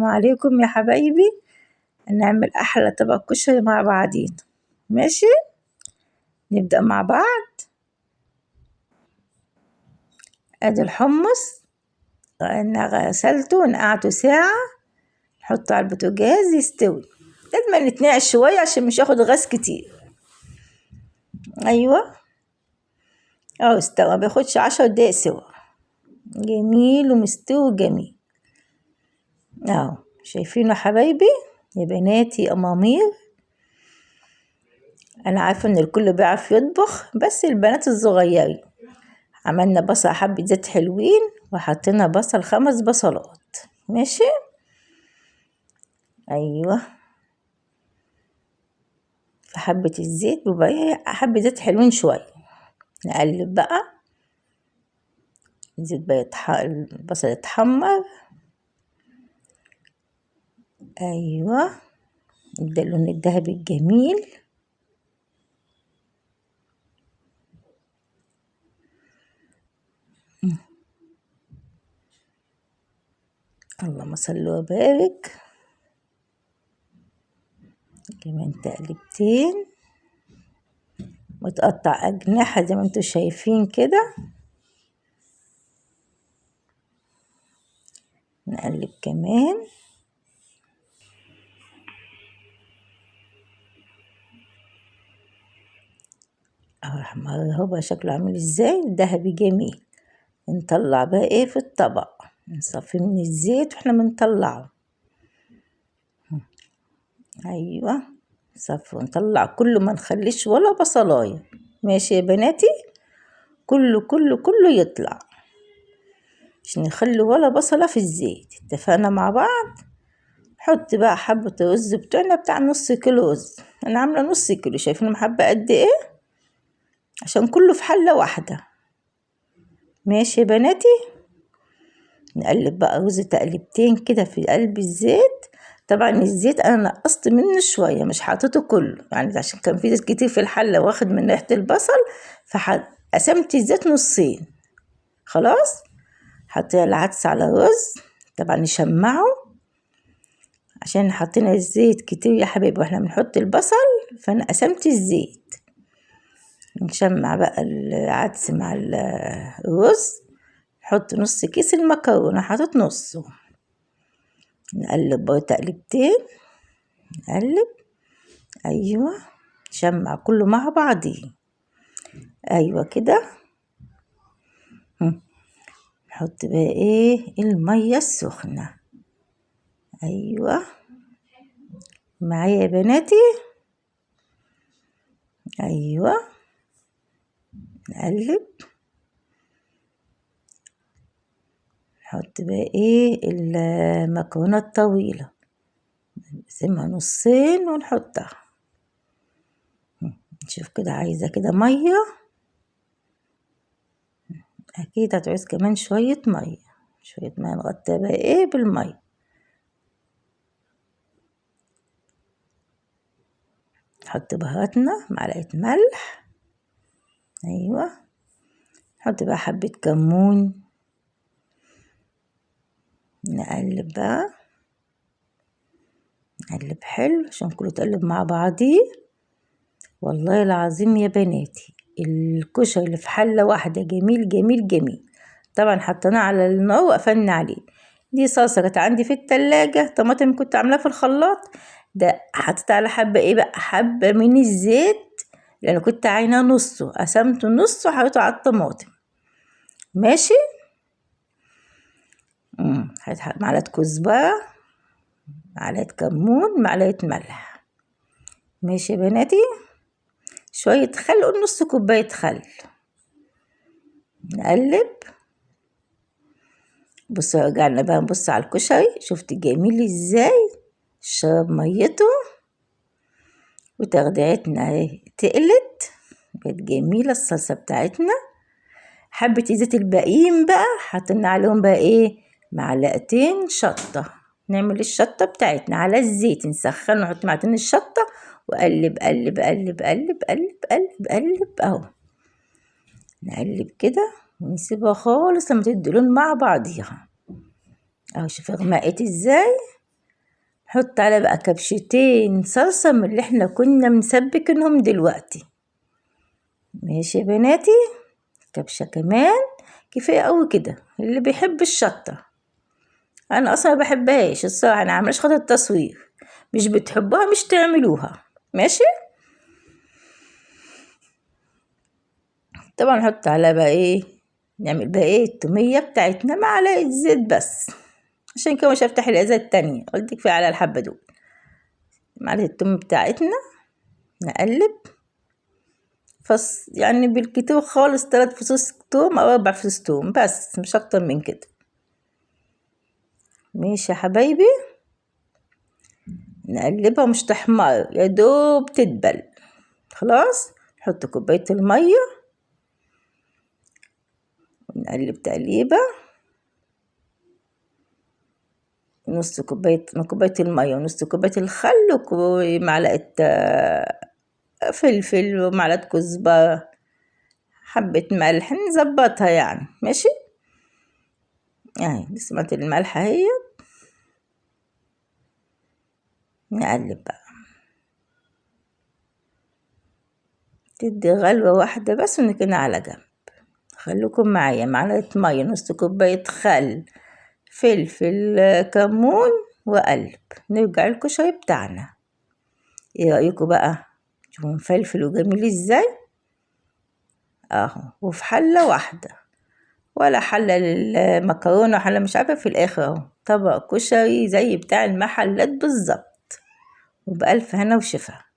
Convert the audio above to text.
عليكم يا حبايبي، نعمل أحلى طبق كشري مع بعضين. ماشي، نبدأ مع بعض. أدي الحمص أنا غسلته ونقعته ساعة، نحطه على البوتاجاز يستوي. لازم نتنقع شوية عشان مش ياخد غاز كتير. أيوة أهو استوى، مبياخدش 10 دقايق سوا، جميل ومستوي جميل أهو. شايفينه حبايبي يا بناتي يا أمامير؟ أنا عارفة إن الكل بيعرف يطبخ بس البنات الصغيرين. عملنا بصل حبة زيت حلوين وحطينا بصل 5 بصلات. ماشي، أيوة في حبة الزيت وبقى حبة زيت حلوين شوية. نقلب بقى الزيت بقى البصل يتحمر. أيوة يبدأ اللون الذهبي الجميل. اللهم صل وبارك. كمان تقلبتين وتقطع أجنحة زي ما انتوا شايفين كده. نقلب كمان. اهو بقى شكله عامل ازاي، ذهبي جميل. نطلع بقى ايه في الطبق، نصفيه من الزيت واحنا بنطلعه. ايوه صفي ونطلع كله، ما نخليش ولا بصلايه. ماشي يا بناتي، كله كله كله يطلع عشان نخلي ولا بصله في الزيت. اتفقنا مع بعض؟ حط بقى حبة الرز بتوعنا بتاع 1/2 كيلو رز. انا عاملة 1/2 كيلو، شايفين حبة قد ايه عشان كله في حلة واحدة. ماشي يا بناتي، نقلب بقى رز تقلبتين كده في قلب الزيت. طبعا الزيت انا نقصت منه شويه، مش حاطته كله يعني عشان كان في زيت كتير في الحله واخد من ريحه البصل، فقسمت الزيت نصين. خلاص حطينا العدس على الرز، طبعا نشمعه عشان حطينا الزيت كتير يا حبيبي واحنا بنحط البصل، فانا قسمت الزيت. نشمع بقى العدس مع الرز. نحط نص كيس المكرونه، حطيت نصه. نقلب برضه تقلبتين، نقلب. ايوه نشمع كله مع بعضيه. ايوه كده. نحط بقى ايه الميه السخنه. ايوه معايا يا بناتي؟ ايوه نقلب. نحط بقى ايه المكرونه الطويله، نقسمها نصين ونحطها. نشوف كده، عايزه كده ميه، اكيد هتعوز كمان شويه ميه. شويه ميه نغطيها بقى ايه بالميه. نحط بهاراتنا، معلقه ملح. ايوه نحط بقى حبه كمون. نقلب بقى، نقلب حلو عشان كله يتقلب مع بعضيه. والله العظيم يا بناتي الكشري اللي في حله واحده جميل جميل جميل. طبعا حطيناه على النار وقفلنا عليه. دي صلصه كانت عندي في التلاجة، طماطم كنت عاملاها في الخلاط، ده حطيت على حبه ايه بقى، حبه من الزيت لان كنت عايناه نصه، قسمته نصه وحطيته على الطماطم. ماشي. معلقه كزبره، معلقه كمون، معلقه ملح. ماشي يا بناتي، شويه خل، قول نص كوبايه خل. نقلب. بصوا رجعنا بقى نبص على الكشري، شفت جميل ازاي، شرب ميته وتغديتنا اهي تقلت، بقت جميلة الصلصة بتاعتنا. حبة زيت الباقيين بقى حطينا عليهم بقى ايه، معلقتين شطة. نعمل الشطة بتاعتنا على الزيت، نسخن ونحط معلقتين الشطة وقلب قلب قلب قلب قلب قلب قلب اهو. نقلب كده ونسيبها خالص لما تدي لون مع بعضيها اهو. شوفي غمقت ازاي، نحط عليه بقى كبشتين صلصة من اللي احنا كنا مسبكينهم دلوقتي. ماشي يا بناتي، كبشة كمان كفاية قوي كده اللي بيحب الشطة. انا اصلا ما بحبهاش الصراحة، انا عاملاش خاطر التصوير. مش بتحبوها مش تعملوها. ماشي. طبعا نحط على بقى ايه، نعمل بقى ايه التومية بتاعتنا معلقة زيت بس، عشان كده مش هفتح الازازة التانية، قلت كفاية على الحبة دول. معلقة التوم بتاعتنا، نقلب يعني بالكتير خالص 3 فصوص توم او 4 فصوص توم بس، مش اكتر من كده. ماشي يا حبايبي، نقلبها مش تحمر، يا دوب تدبل. خلاص نحط كوباية المية ونقلب تقليبة، نص كوباية من كوباية المية ونص كوباية الخل ومعلقة فلفل ومعلقة كزبرة، حبة ملح نظبطها يعني. ماشي اهي نسمة الملح اهي. نقلب بقى تدي غلوة واحدة بس ونكنها على جنب. خليكم معايا، معلقة مية، نص كوباية خل، فلفل، كمون، وقلب. نرجع الكشري بتاعنا. ايه رأيكم بقى؟ شوفوا مفلفل وجميل ازاي اهو، وفي حلة واحدة، ولا حلة للمكرونة وحلة مش عارفة، في الاخر اهو طبق كشري زي بتاع المحلات بالظبط، وبألف هنا وشفا.